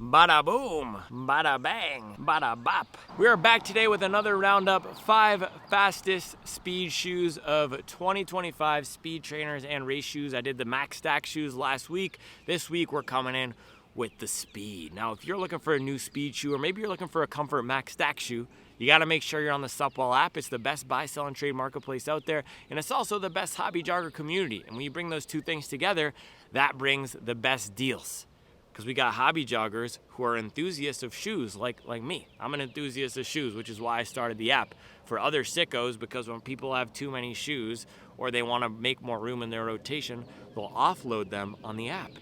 Bada boom, bada bang, bada bop. We are back today with another roundup, 5 fastest speed shoes of 2025 speed trainers and race shoes. I did the Max Stack shoes last week. This week we're coming in with the Speed. Now, if you're looking for a new speed shoe, or maybe you're looking for a Comfort Max Stack shoe, you gotta make sure you're on the Supwell app. It's the best buy, sell, and trade marketplace out there, and it's also the best hobby jogger community. And when you bring those two things together, that brings the best deals. Because we got hobby joggers who are enthusiasts of shoes like me. I'm an enthusiast of shoes, which is why I started the app. For other sickos, because when people have too many shoes or they want to make more room in their rotation, they'll offload them on the app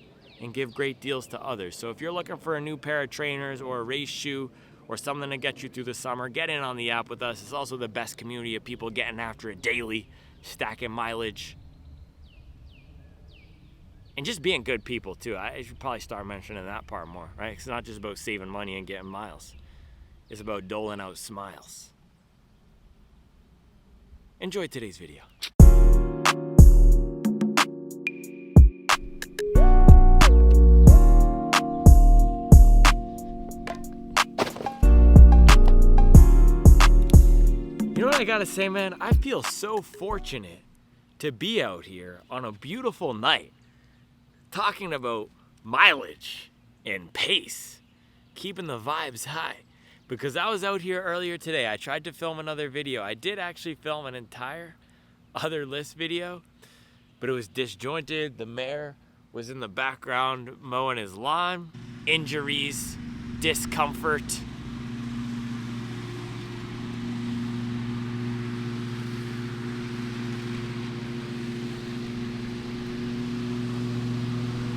and give great deals to others. So if you're looking for a new pair of trainers or a race shoe or something to get you through the summer, get in on the app with us. It's also the best community of people getting after it daily, stacking mileage, and just being good people too. I should probably start mentioning that part more, right? It's not just about saving money and getting miles. It's about doling out smiles. Enjoy today's video. You know what I gotta say, man? I feel so fortunate to be out here on a beautiful night, talking about mileage and pace, keeping the vibes high. Because I was out here earlier today. I tried to film another video. I did actually film an entire other list video, but it was disjointed. The mayor was in the background mowing his lawn. Injuries, discomfort.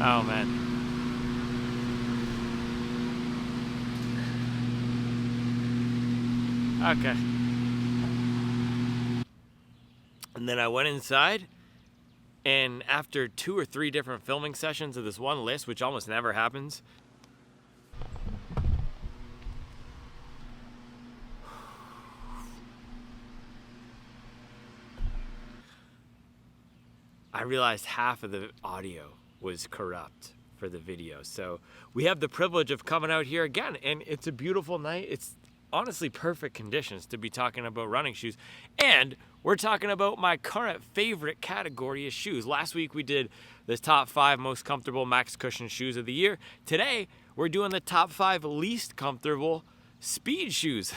Oh man. Okay. And then I went inside, and after 2 or 3 different filming sessions of this one list, which almost never happens, I realized half of the audio was corrupt for the video. So we have the privilege of coming out here again, and it's a beautiful night. It's honestly perfect conditions to be talking about running shoes, and we're talking about my current favorite category of shoes. Last week we did the top 5 most comfortable max cushion shoes of the year. Today we're doing the top 5 least comfortable speed shoes.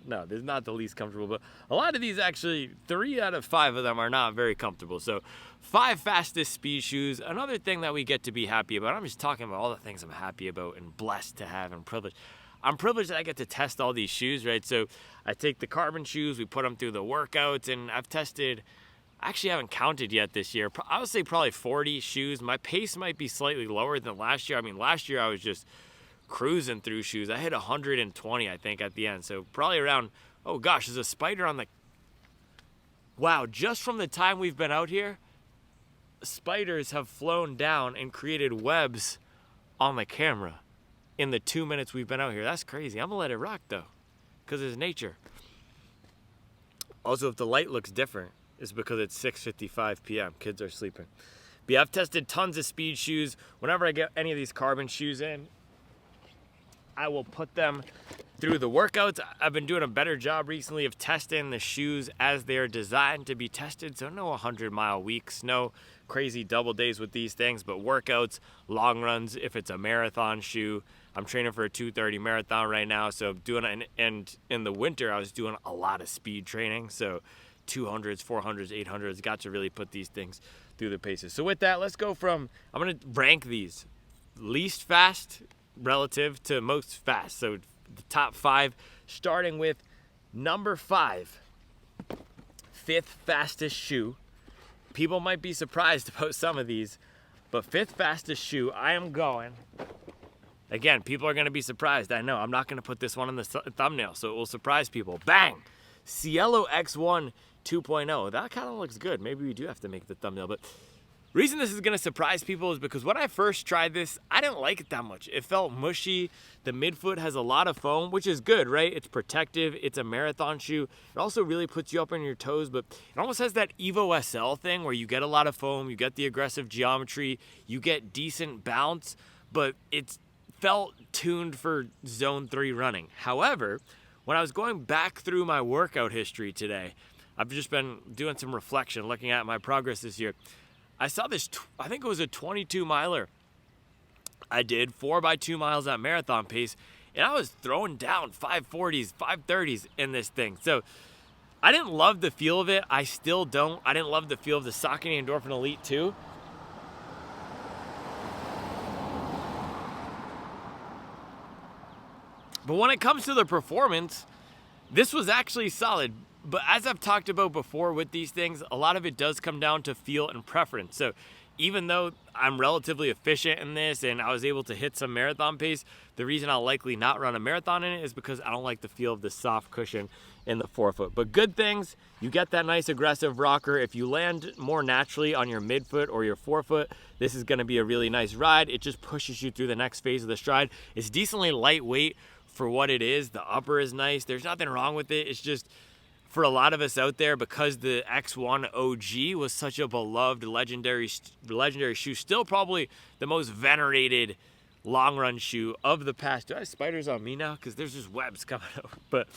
No, this is not the least comfortable, but a lot of these, actually 3 out of 5 of them are not very comfortable. So 5 fastest speed shoes. Another thing that we get to be happy about, I'm just talking about all the things I'm happy about and blessed to have and privileged. I'm privileged that I get to test all these shoes, right? So I take the Carbon shoes, we put them through the workouts, and I've tested, I actually haven't counted yet this year, I would say probably 40 shoes. My pace might be slightly lower than last year. I mean, last year I was just cruising through shoes. I hit 120, I think, at the end. So probably around, oh gosh, there's a spider on the, wow, just from the time we've been out here, spiders have flown down and created webs on the camera in the 2 minutes we've been out here. That's crazy. I'm gonna let it rock though, because it's nature. Also, if the light looks different, it's because it's 6:55 p.m. Kids are sleeping. But yeah, I've tested tons of speed shoes. Whenever I get any of these Carbon shoes in, I will put them through the workouts. I've been doing a better job recently of testing the shoes as they're designed to be tested. So no 100-mile weeks, no crazy double days with these things, but workouts, long runs. If it's a marathon shoe, I'm training for a 2:30 marathon right now. So doing it, and in the winter, I was doing a lot of speed training. So 200s, 400s, 800s, got to really put these things through the paces. So with that, let's go from, I'm gonna rank these least fast relative to most fast. So the top 5, starting with number 5, 5th fastest shoe. People might be surprised about some of these, but 5th fastest shoe, I am going, again, people are going to be surprised. I know, I'm not going to put this one in the thumbnail, so it will surprise people. Bang! Cielo X1 2.0. That kind of looks good. Maybe we do have to make the thumbnail, but reason this is going to surprise people is because when I first tried this, I didn't like it that much. It felt mushy. The midfoot has a lot of foam, which is good, right? It's protective. It's a marathon shoe. It also really puts you up on your toes, but it almost has that Evo SL thing where you get a lot of foam, you get the aggressive geometry, you get decent bounce, but it's felt tuned for zone 3 running. However, when I was going back through my workout history today, I've just been doing some reflection, looking at my progress this year. I saw this, I think it was a 22 miler. I did 4x2 miles at marathon pace, and I was throwing down 540s, 530s in this thing. So I didn't love the feel of it. I still don't. I didn't love the feel of the Saucony Endorphin Elite 2. But when it comes to the performance, this was actually solid. But as I've talked about before with these things, a lot of it does come down to feel and preference. So even though I'm relatively efficient in this and I was able to hit some marathon pace, the reason I'll likely not run a marathon in it is because I don't like the feel of the soft cushion in the forefoot. But good things, you get that nice aggressive rocker. If you land more naturally on your midfoot or your forefoot, this is gonna be a really nice ride. It just pushes you through the next phase of the stride. It's decently lightweight for what it is. The upper is nice. There's nothing wrong with it. It's just, for a lot of us out there, because the X1 OG was such a beloved legendary shoe, still probably the most venerated long run shoe of the past. Do I have spiders on me now? Because there's just webs coming out. But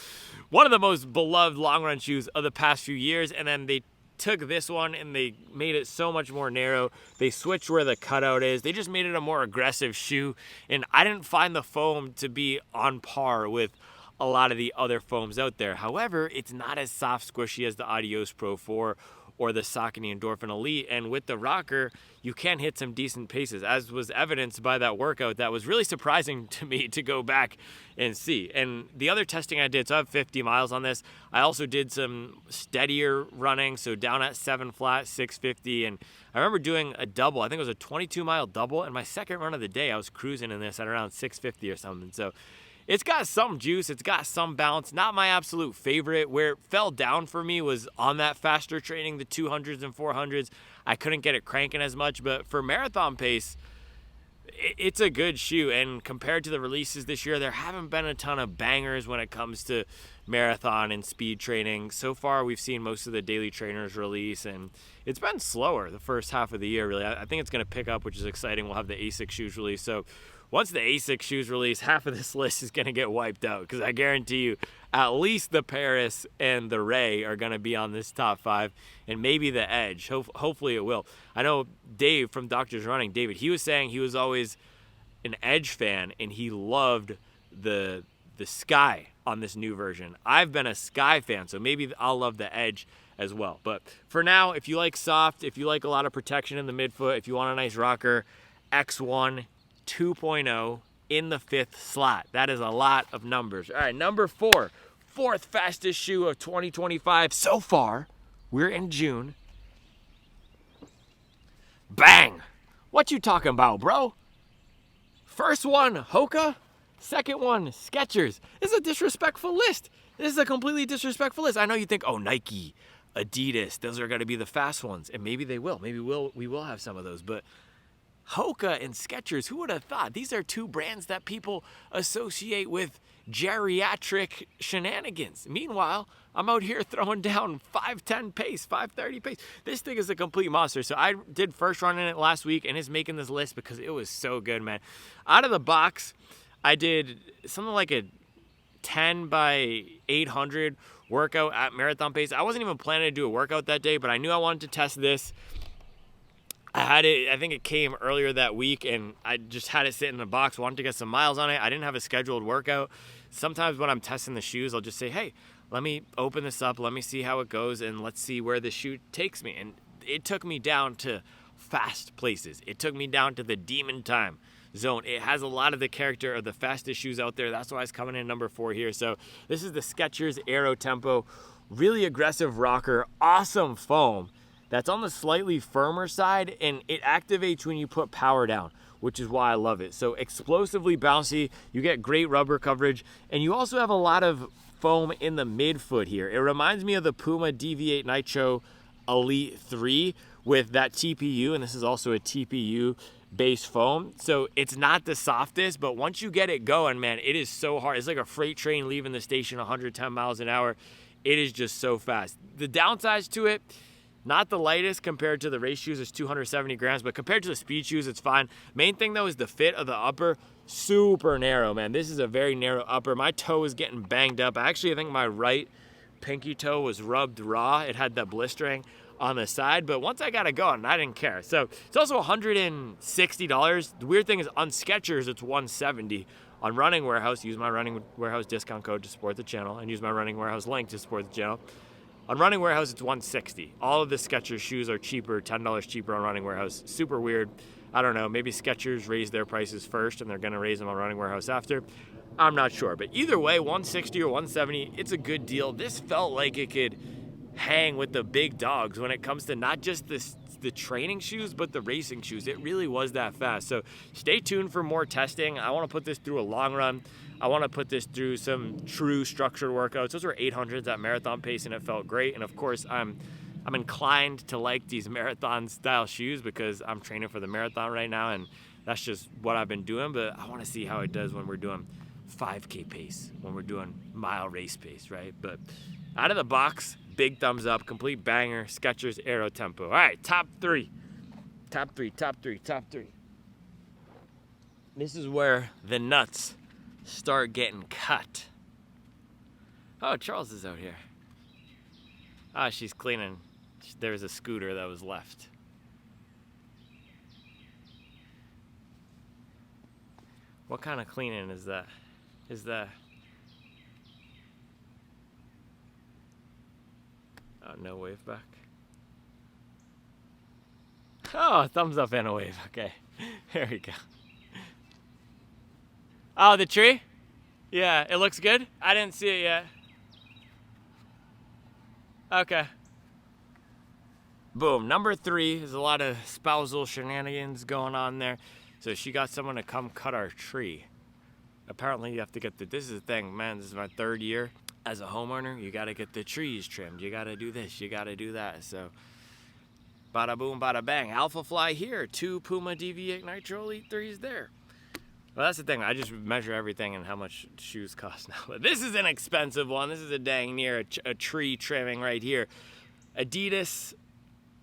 one of the most beloved long run shoes of the past few years. And then they took this one and they made it so much more narrow. They switched where the cutout is. They just made it a more aggressive shoe. And I didn't find the foam to be on par with a lot of the other foams out there. However, it's not as soft squishy as the Adios Pro 4 or the Saucony Endorphin Elite, and with the rocker you can hit some decent paces, as was evidenced by that workout. That was really surprising to me to go back and see. And the other testing I did, so I have 50 miles on this, I also did some steadier running, so down at 7 flat, 650, and I remember doing a double. I think it was a 22 mile double, and my second run of the day I was cruising in this at around 650 or something. So it's got some juice, it's got some balance. Not my absolute favorite. Where it fell down for me was on that faster training, the 200s and 400s. I couldn't get it cranking as much, but for marathon pace, it's a good shoe. And compared to the releases this year, there haven't been a ton of bangers when it comes to marathon and speed training. So far, we've seen most of the daily trainers release, and it's been slower the first half of the year, really. I think it's going to pick up, which is exciting. We'll have the ASICS shoes release. So once the ASICS shoes release, half of this list is going to get wiped out, because I guarantee you at least the Paris and the Ray are going to be on this top 5, and maybe the Edge. Hopefully it will. I know Dave from Doctors Running, David, he was saying he was always an Edge fan, and he loved the Sky on this new version. I've been a Sky fan, so maybe I'll love the Edge as well. But for now, if you like soft, if you like a lot of protection in the midfoot, if you want a nice rocker, X1 2.0 in the 5th slot. That is a lot of numbers. All right, number 4, 4th fastest shoe of 2025 so far. We're in June. Bang! What you talking about, bro? First one, Hoka. Second one, Skechers. This is a disrespectful list. This is a completely disrespectful list. I know you think, oh, Nike, Adidas, those are going to be the fast ones. And maybe they will. Maybe we will have some of those. But Hoka and Skechers, who would have thought? These are two brands that people associate with geriatric shenanigans. Meanwhile, I'm out here throwing down 5:10 pace, 5:30 pace. This thing is a complete monster. So I did first run in it last week, and it's making this list because it was so good, man. Out of the box, I did something like a 10 by 800 workout at marathon pace. I wasn't even planning to do a workout that day, but I knew I wanted to test this. I had it, I think it came earlier that week, and I just had it sit in the box, wanted to get some miles on it. I didn't have a scheduled workout. Sometimes when I'm testing the shoes, I'll just say, hey, let me open this up, let me see how it goes, and let's see where the shoe takes me. And it took me down to fast places. It took me down to the demon time zone. It has a lot of the character of the fastest shoes out there. That's why it's coming in number 4 here. So this is the Skechers Aero Tempo. Really aggressive rocker, awesome foam. That's on the slightly firmer side, and it activates when you put power down, which is why I love it. So explosively bouncy, you get great rubber coverage, and you also have a lot of foam in the midfoot here. It reminds me of the Puma Deviate Nitro Elite 3 with that TPU, and this is also a TPU base foam. So it's not the softest, but once you get it going, man, it is so hard. It's like a freight train leaving the station 110 miles an hour. It is just so fast. The downsides to it, Not the lightest compared to the race shoes, it's 270 grams, but compared to the speed shoes, it's fine. Main thing though is the fit of the upper, super narrow, man. This is a very narrow upper. My toe is getting banged up. Actually, I think my right pinky toe was rubbed raw. It had that blistering on the side, but once I got it going, I didn't care. So it's also $160. The weird thing is on Skechers, it's $170. On Running Warehouse, use my Running Warehouse discount code to support the channel, and use my Running Warehouse link to support the channel. On Running Warehouse, it's $160. All of the Skechers shoes are cheaper, $10 cheaper on Running Warehouse. Super weird. I don't know, maybe Skechers raised their prices first and they're gonna raise them on Running Warehouse after. I'm not sure, but either way, $160 or $170, it's a good deal. This felt like it could hang with the big dogs when it comes to not just the training shoes, but the racing shoes. It really was that fast. So stay tuned for more testing. I wanna put this through a long run. I wanna put this through some true structured workouts. Those were 800s at marathon pace and it felt great. And of course, I'm inclined to like these marathon style shoes because I'm training for the marathon right now and that's just what I've been doing, but I wanna see how it does when we're doing 5K pace, when we're doing mile race pace, right? But out of the box, big thumbs up, complete banger, Skechers Aero Tempo. All right, top three. This is where the nuts start getting cut. Oh, Charles is out here. Ah, she's cleaning. There was a scooter that was left. What kind of cleaning is that? Oh, no wave back. Oh, thumbs up and a wave. Okay, there we go. Oh, the tree? Yeah, it looks good? I didn't see it yet. Okay. Boom. Number 3 is a lot of spousal shenanigans going on there. So she got someone to come cut our tree. Apparently you have to get this is the thing, man, this is my 3rd year as a homeowner. You got to get the trees trimmed. You got to do this, you got to do that. So bada boom, bada bang. Alpha Fly here, 2 Puma Deviate Nitro Elite 3s there. Well, that's the thing. I just measure everything and how much shoes cost now. But this is an expensive one. This is a dang near a tree trimming right here. Adidas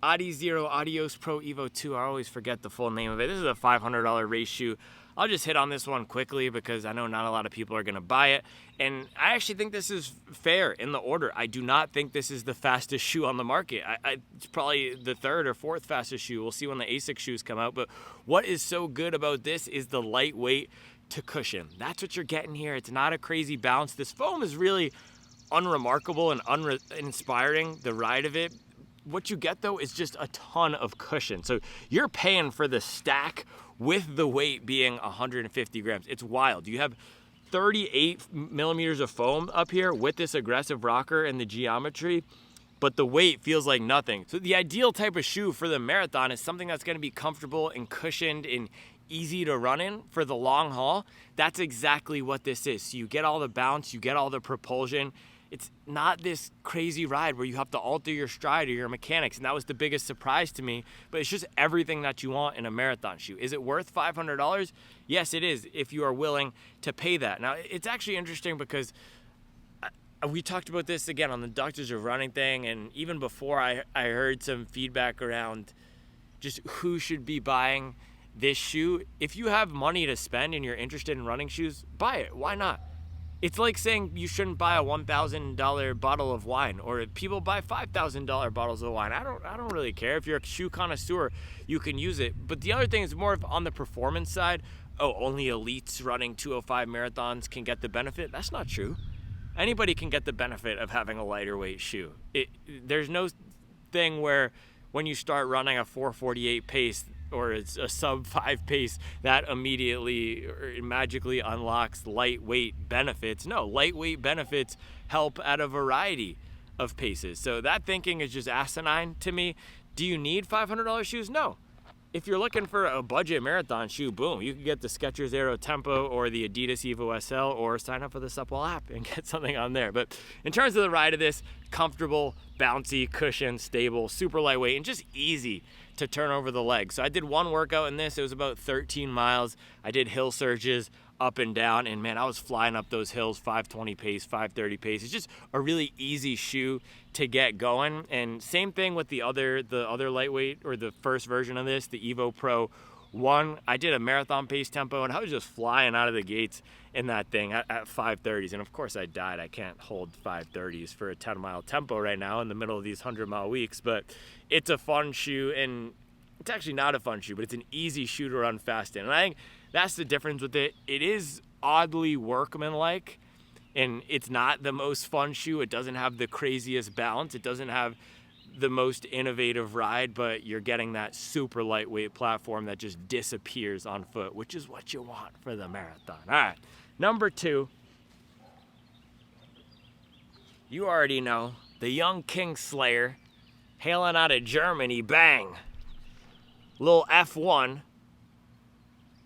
Adizero Adios Pro Evo 2. I always forget the full name of it. This is a $500 race shoe. I'll just hit on this one quickly because I know not a lot of people are going to buy it. And I actually think this is fair in the order. I do not think this is the fastest shoe on the market. It's probably the 3rd or 4th fastest shoe. We'll see when the ASICS shoes come out. But what is so good about this is the lightweight to cushion. That's what you're getting here. It's not a crazy bounce. This foam is really unremarkable and uninspiring, the ride of it. What you get though is just a ton of cushion. So you're paying for the stack with the weight being 150 grams. It's wild. You have 38 millimeters of foam up here with this aggressive rocker and the geometry, but the weight feels like nothing. So the ideal type of shoe for the marathon is something that's gonna be comfortable and cushioned and easy to run in for the long haul. That's exactly what this is. So you get all the bounce, you get all the propulsion. It's not this crazy ride where you have to alter your stride or your mechanics, and that was the biggest surprise to me, but it's just everything that you want in a marathon shoe. Is it worth $500? Yes, it is, if you are willing to pay that. Now, it's actually interesting because we talked about this again on the Doctors of Running thing, and even before I heard some feedback around just who should be buying this shoe. If you have money to spend and you're interested in running shoes, buy it. Why not? It's like saying you shouldn't buy a $1,000 bottle of wine, or people buy $5,000 bottles of wine. I don't really care. If you're a shoe connoisseur, you can use it. But the other thing is more of on the performance side. Oh, only elites running 205 marathons can get the benefit. That's not true. Anybody can get the benefit of having a lighter weight shoe. There's no thing where when you start running a 4:48 pace or it's a sub 5 pace that immediately or magically unlocks lightweight benefits. No, lightweight benefits help at a variety of paces. So that thinking is just asinine to me. Do you need $500 shoes? No. If you're looking for a budget marathon shoe, boom, you can get the Skechers Aero Tempo or the Adidas Evo SL, or sign up for the Supple app and get something on there. But in terms of the ride of this, comfortable, bouncy, cushion, stable, super lightweight, and just easy to turn over the legs. So I did one workout in this. It was about 13 miles. I did hill surges up and down, and man, I was flying up those hills, 520 pace, 530 pace. It's just a really easy shoe to get going. And same thing with the other lightweight, or the first version of this, the Evo Pro 1. I did a marathon pace tempo, and I was just flying out of the gates in that thing at 530s. And of course I died. I can't hold 530s for a 10-mile tempo right now in the middle of these 100-mile weeks, but it's a fun shoe. And it's actually not a fun shoe, but it's an easy shoe to run fast in. And I think that's the difference with it. It is oddly workmanlike, and it's not the most fun shoe. It doesn't have the craziest balance. It doesn't have the most innovative ride, but you're getting that super lightweight platform that just disappears on foot, which is what you want for the marathon. All right, number 2. You already know, the Young Kingslayer, hailing out of Germany, bang. Little F1,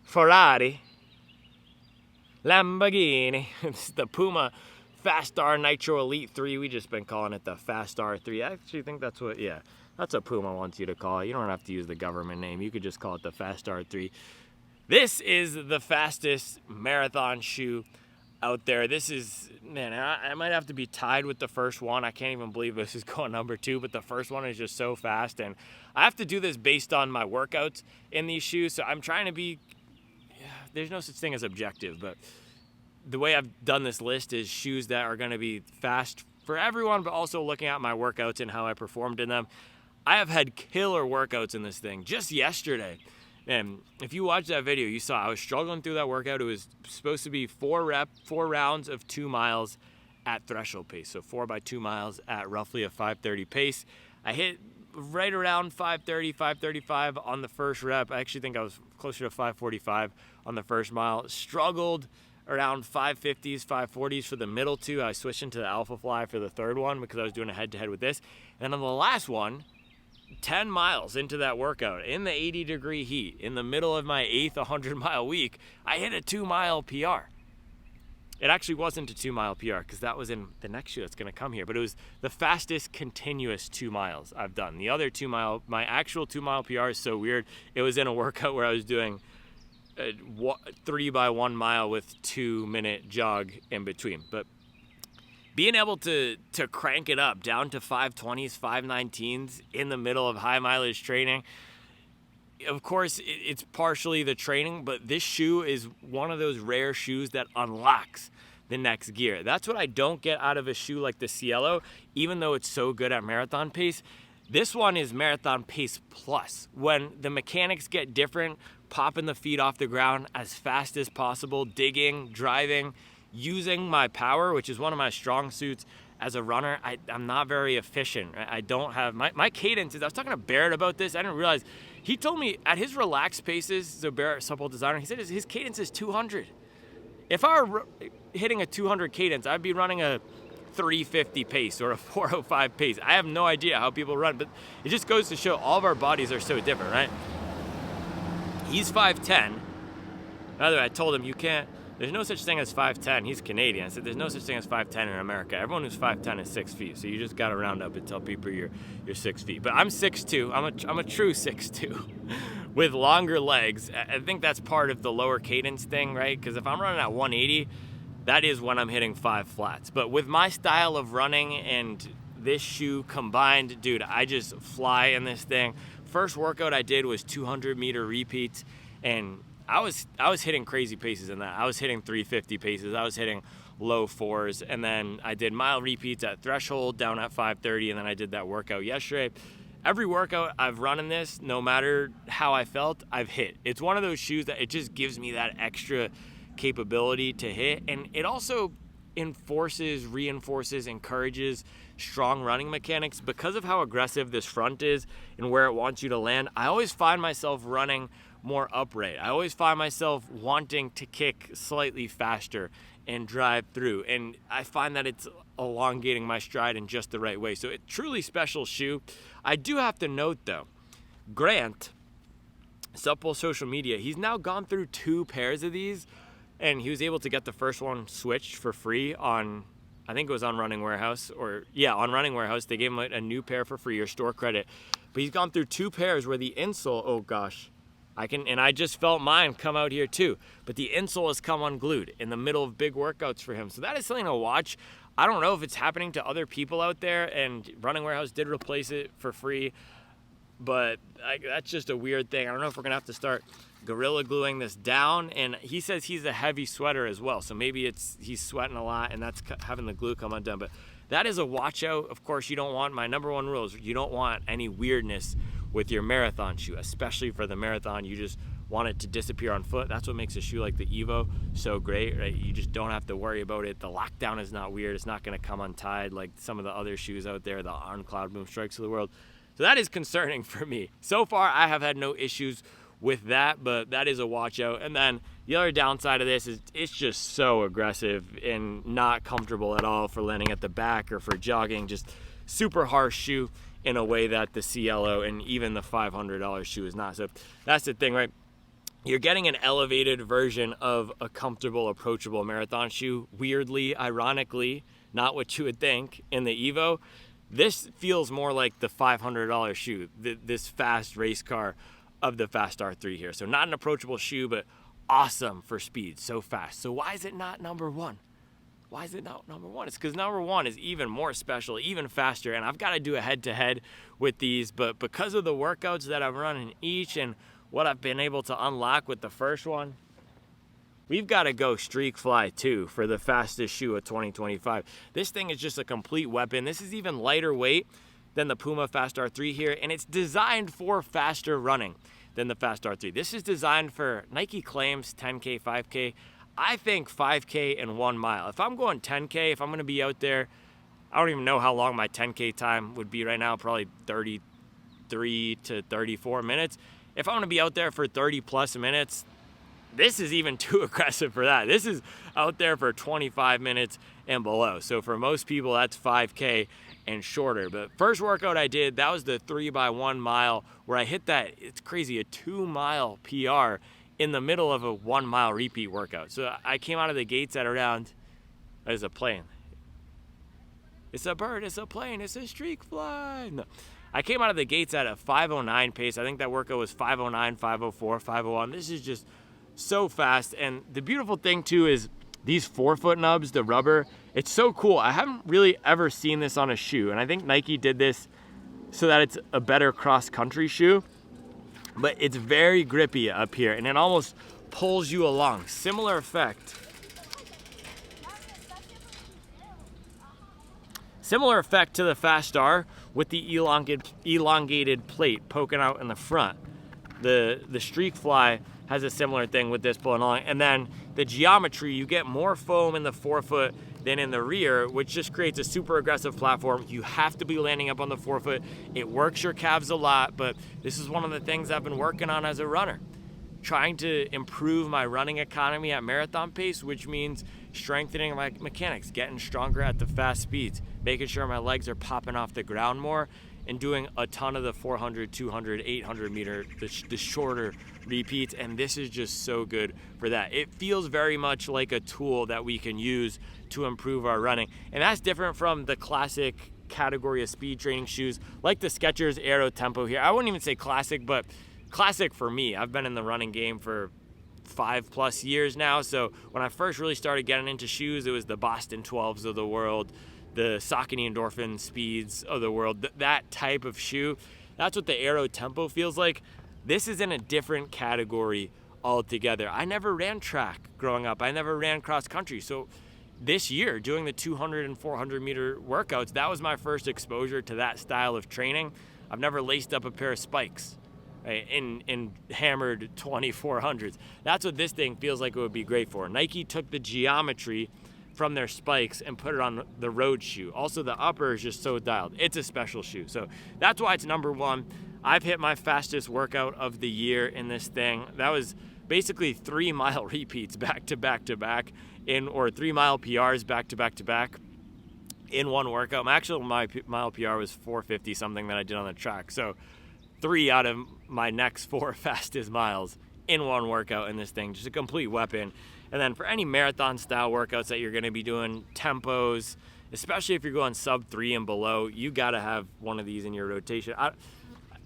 Ferrari, Lamborghini. It's the Puma Fastar Nitro Elite 3. We just been calling it the Fastar 3. I actually think that's what, yeah, that's what Puma wants you to call it. You don't have to use the government name. You could just call it the Fastar 3. This is the fastest marathon shoe out there. This is, man, I might have to be tied with the first one. I can't even believe this is going number 2, but the first one is just so fast. And I have to do this based on my workouts in these shoes. So I'm trying to be, there's no such thing as objective, but the way I've done this list is shoes that are going to be fast for everyone, but also looking at my workouts and how I performed in them. I have had killer workouts in this thing. Just yesterday, and if you watched that video, you saw I was struggling through that workout. It was supposed to be 4 rounds of 2 miles at threshold pace. So 4 by 2 miles at roughly a 5:30 pace. I hit right around 5:30, 5:35 on the first rep. I actually think I was closer to 5:45 on the first mile. Struggled around 5:50s, 5:40s for the middle 2. I switched into the Alpha Fly for the third one because I was doing a head-to-head with this. And on the last one, 10 miles into that workout, in the 80-degree heat, in the middle of my 8th 100-mile week, I hit a 2-mile PR. It actually wasn't a 2-mile PR because that was in the next shoe that's going to come here, but it was the fastest continuous 2 miles I've done. The other 2-mile, my actual 2-mile PR is so weird. It was in a workout where I was doing a 3 by 1 mile with 2-minute jog in between. But being able to crank it up down to 520s, 519s in the middle of high mileage training, of course, it's partially the training, but this shoe is one of those rare shoes that unlocks the next gear. That's what I don't get out of a shoe like the Cielo, even though it's so good at marathon pace. This one is marathon pace plus. When the mechanics get different, popping the feet off the ground as fast as possible, digging, driving, using my power, which is one of my strong suits as a runner. I'm not very efficient. I don't have, my cadence is, I was talking to Barrett about this. I didn't realize, he told me at his relaxed paces, so Barrett, Supple Designer, he said his cadence is 200. If I were hitting a 200 cadence, I'd be running a 350 pace or a 405 pace. I have no idea how people run, but it just goes to show all of our bodies are so different, right? He's 5'10". By the way, I told him there's no such thing as 5'10". He's Canadian. I said there's no such thing as 5'10" in America. Everyone who's 5'10" is 6 feet. So you just got to round up and tell people you're 6 feet. But I'm 6'2". I'm a true 6'2". with longer legs. I think that's part of the lower cadence thing, right? Because if I'm running at 180, that is when I'm hitting 5 flats. But with my style of running and this shoe combined, dude, I just fly in this thing. First workout I did was 200-meter repeats, and I was hitting crazy paces in that. I was hitting 350 paces. I was hitting low 4s, and then I did mile repeats at threshold down at 530, and then I did that workout yesterday. Every workout I've run in this, no matter how I felt, I've hit. It's one of those shoes that it just gives me that extra capability to hit, and it also reinforces, encourages strong running mechanics. Because of how aggressive this front is and where it wants you to land, I always find myself running more upright. I always find myself wanting to kick slightly faster and drive through, and I find that it's elongating my stride in just the right way. So it's truly special shoe. I do have to note though, Grant, Supple Social Media, he's now gone through 2 pairs of these, and he was able to get the first one switched for free on, I think it was on Running Warehouse, on Running Warehouse. They gave him a new pair for free or store credit. But he's gone through 2 pairs where the insole, oh gosh, I just felt mine come out here too. But the insole has come unglued in the middle of big workouts for him. So that is something to watch. I don't know if it's happening to other people out there, and Running Warehouse did replace it for free, but that's just a weird thing. I don't know if we're gonna have to start Gorilla Gluing this down. And he says he's a heavy sweater as well, so maybe he's sweating a lot and that's having the glue come undone. But that is a watch out. Of course, you don't want, my number one rule is you don't want any weirdness with your marathon shoe, especially for the marathon. You just want it to disappear on foot. That's what makes a shoe like the Evo so great, right? You just don't have to worry about it. The lockdown is not weird. It's not going to come untied like some of the other shoes out there, the On Cloudboom Strikes of the world. So that is concerning for me. So far, I have had no issues with that, but that is a watch out. And then the other downside of this is it's just so aggressive and not comfortable at all for landing at the back or for jogging. Just super harsh shoe in a way that the Cielo and even the $500 shoe is not. So that's the thing, right? You're getting an elevated version of a comfortable, approachable marathon shoe. Weirdly, ironically, not what you would think in the Evo. This feels more like the $500 shoe, this fast race car of the Fast R3 here. So not an approachable shoe, but awesome for speed, so fast. So why is it not number one? Why is it not number one? It's because number one is even more special, even faster, and I've got to do a head-to-head with these, but because of the workouts that I've run in each and what I've been able to unlock with the first one, we've got to go Streak Fly 2 for the fastest shoe of 2025. This thing is just a complete weapon. This is even lighter weight than the Puma Fast R3 here, and it's designed for faster running than the Fast R3. This is designed for, Nike claims 10K, 5K. I think 5K and 1 mile. If I'm going 10K, if I'm going to be out there, I don't even know how long my 10K time would be right now, probably 33 to 34 minutes. If I'm going to be out there for 30 plus minutes, this is even too aggressive for that. This is out there for 25 minutes and below. So for most people, that's 5K and shorter. But first workout I did, that was the 3x1 mile where I hit that, it's crazy, a 2 mile PR in the middle of a 1 mile repeat workout. So I came out of the gates at around, there's a plane. It's a bird, it's a plane, it's a streak fly. No. I came out of the gates at a 5:09 pace. I think that workout was 5:09, 5:04, 5:01. This is just so fast. And the beautiful thing too is these forefoot nubs, the rubber, it's so cool. I haven't really ever seen this on a shoe. And I think Nike did this so that it's a better cross-country shoe. But it's very grippy up here and it almost pulls you along. Similar effect. Similar effect to the Fast R with the elongated plate poking out in the front. The Streak Fly has a similar thing with this pulling along. And then the geometry, you get more foam in the forefoot than in the rear, which just creates a super aggressive platform. You have to be landing up on the forefoot. It works your calves a lot, but this is one of the things I've been working on as a runner. Trying to improve my running economy at marathon pace, which means strengthening my mechanics, getting stronger at the fast speeds, making sure my legs are popping off the ground more, and doing a ton of the 400, 200, 800 meter, the shorter repeats. And this is just so good for that. It feels very much like a tool that we can use to improve our running. And that's different from the classic category of speed training shoes, like the Skechers Aero Tempo here. I wouldn't even say classic, but classic for me. I've been in the running game for 5+ years now. So when I first really started getting into shoes, it was the Boston 12s of the world, the Saucony Endorphin Speeds of the world, that type of shoe. That's what the Aero Tempo feels like. This is in a different category altogether. I never ran track growing up. I never ran cross country. So this year, doing the 200 and 400 meter workouts, that was my first exposure to that style of training. I've never laced up a pair of spikes, right, in hammered 2400s. That's what this thing feels like it would be great for. Nike took the geometry from their spikes and put it on the road shoe. Also, the upper is just so dialed. It's a special shoe. So that's why it's number one. I've hit my fastest workout of the year in this thing. That was basically 3 mile repeats back to back to back or 3 mile PRs back to back to back in one workout. My actual mile PR was 450 something that I did on the track. So 3 out of my next 4 fastest miles in one workout in this thing. Just a complete weapon. And then for any marathon style workouts that you're going to be doing, tempos, especially if you're going sub 3 and below, you got to have one of these in your rotation.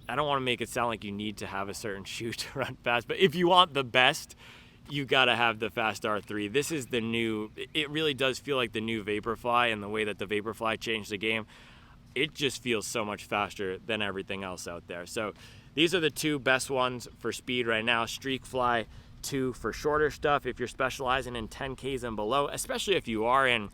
I don't want to make it sound like you need to have a certain shoe to run fast, but if you want the best, you got to have the Fast R3. This is the new, it really does feel like the new Vaporfly, and the way that the Vaporfly changed the game. It just feels so much faster than everything else out there. So these are the two best ones for speed right now. Streakfly 2 for shorter stuff. If you're specializing in 10Ks and below, especially if you are in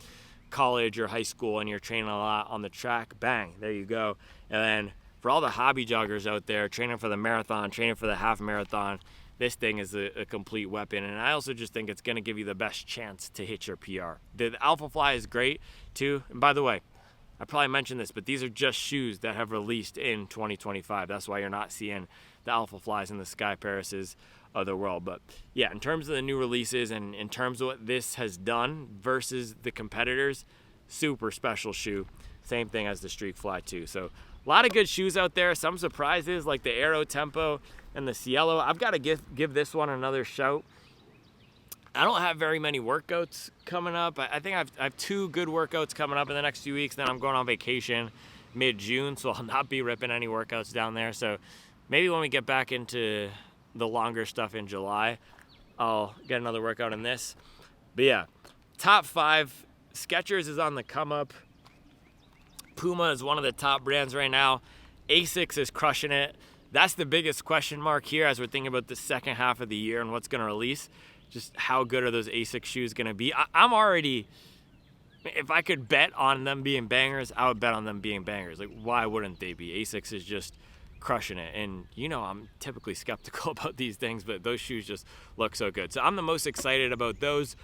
college or high school and you're training a lot on the track, bang, there you go. And then for all the hobby joggers out there, training for the marathon, training for the half marathon, this thing is a complete weapon. And I also just think it's going to give you the best chance to hit your PR. The Alphafly is great too. And by the way, I probably mentioned this, but these are just shoes that have released in 2025. That's why you're not seeing the Alphaflys and the Skyparises of the world. But yeah, in terms of the new releases and in terms of what this has done versus the competitors, super special shoe. Same thing as the Streakfly 2. So a lot of good shoes out there. Some surprises like the Aero Tempo and the Cielo. I've got to give this one another shout. I don't have very many workouts coming up. I think I have 2 good workouts coming up in the next few weeks. Then I'm going on vacation mid-June, so I'll not be ripping any workouts down there. So maybe when we get back into the longer stuff in July, I'll get another workout in this. But yeah, top 5. Skechers is on the come up. Puma is one of the top brands right now. ASICS is crushing it. That's the biggest question mark here as we're thinking about the second half of the year and what's going to release. Just how good are those ASICS shoes going to be? I'm already, if I could bet on them being bangers, I would bet on them being bangers. Like, why wouldn't they be? ASICS is just crushing it. And, you know, I'm typically skeptical about these things, but those shoes just look so good. So I'm the most excited about those.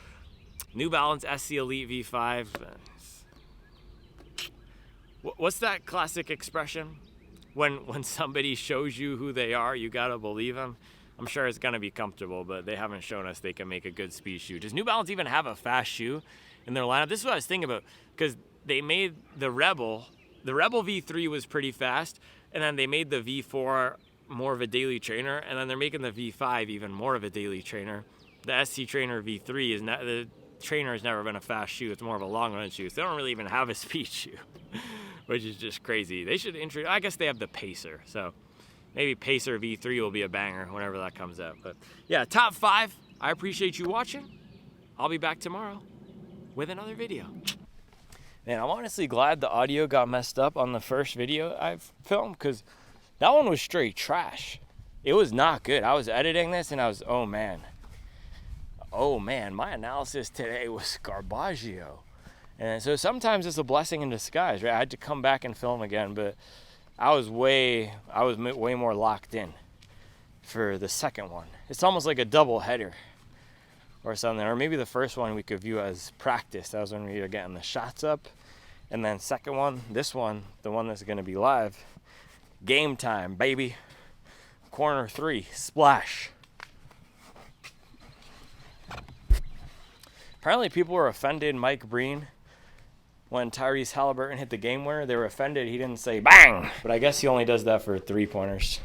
New Balance SC Elite V5. What's that classic expression? When somebody shows you who they are, you got to believe them. I'm sure it's going to be comfortable, but they haven't shown us they can make a good speed shoe. Does New Balance even have a fast shoe in their lineup? This is what I was thinking about, because they made the Rebel. The Rebel V3 was pretty fast, and then they made the V4 more of a daily trainer, and then they're making the V5 even more of a daily trainer. The SC Trainer V3 is not, the trainer has never been a fast shoe. It's more of a long run shoe. So they don't really even have a speed shoe, which is just crazy. They should introduce, I guess they have the Pacer, so maybe Pacer V3 will be a banger whenever that comes out. But yeah, top 5. I appreciate you watching. I'll be back tomorrow with another video. Man, I'm honestly glad the audio got messed up on the first video I've filmed, because that one was straight trash. It was not good. I was editing this and I was, oh man, my analysis today was garbaggio. And so sometimes it's a blessing in disguise, right? I had to come back and film again, but I was way more locked in for the second one. It's almost like a double header or something. Or maybe the first one we could view as practice. That was when we were getting the shots up. And then second one, this one, the one that's going to be live, game time, baby. Corner 3, splash. Apparently people were offended Mike Breen when Tyrese Halliburton hit the game winner. They were offended he didn't say bang, but I guess he only does that for 3-pointers.